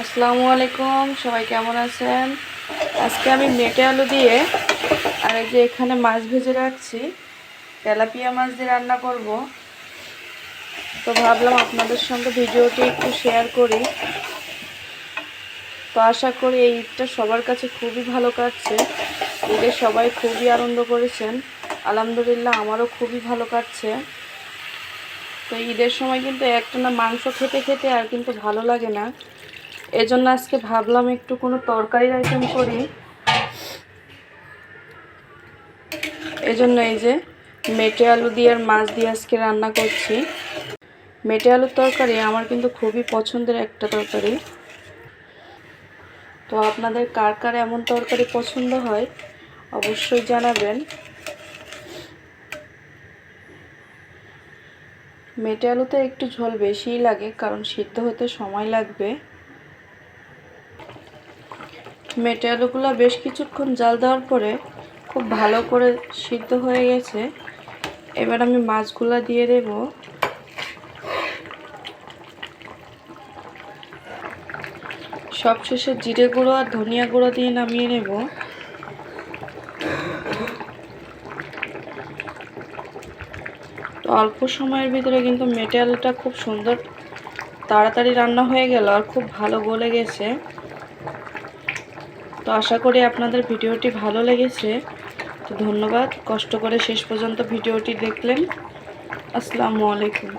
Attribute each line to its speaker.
Speaker 1: আসসালামু আলাইকুম, সবাই কেমন আছেন? আজকে আমি মেটে আলু দিয়ে আর এই যে এখানে মাছ ভেজে রাখছি, তেলাপিয়া মাছ দিয়ে রান্না করব। তো ভাবলাম আপনাদের সঙ্গে ভিডিওটি একটু শেয়ার করি। তো আশা করি এই ঈদটা সবার কাছে খুবই ভালো কাটছে। ঈদে সবাই খুবই আনন্দ করেছেন, আলহামদুলিল্লাহ আমারও খুবই ভালো কাটছে। তো ঈদের সময় কিন্তু একটানা মাংস খেতে খেতে আর কিন্তু ভালো লাগে না। এজন্য আজকে ভাবলাম একটু কোনো তরকারির আইটেম করি। এজন্য এই যে মেটে আলু দিয়ে আর মাছ দিয়ে আজকে রান্না করছি। মেটে আলুর তরকারি আমার কিন্তু খুবই পছন্দের একটা তরকারি। তো আপনাদের কার কার এমন তরকারি পছন্দ হয় অবশ্যই জানাবেন। মেটে আলুতে একটু ঝোল বেশিই লাগে, কারণ সিদ্ধ হতে সময় লাগবে। মেটে আলুগুলো বেশ কিছুক্ষণ জাল দেওয়ার পরে খুব ভালো করে সিদ্ধ হয়ে গেছে। এবার আমি মাছগুলা দিয়ে দেব। সবশেষে জিরে গুঁড়ো আর ধনিয়া গুঁড়ো দিয়ে নামিয়ে নেব। তো অল্প সময়ের ভিতরে কিন্তু মেটে আলুটা খুব সুন্দর তাড়াতাড়ি রান্না হয়ে গেল আর খুব ভালো গলে গেছে। তো আশা করি আপনাদের ভিডিওটি ভালো লেগেছে। তো ধন্যবাদ কষ্ট করে শেষ পর্যন্ত ভিডিওটি দেখলেন। আসসালামু আলাইকুম।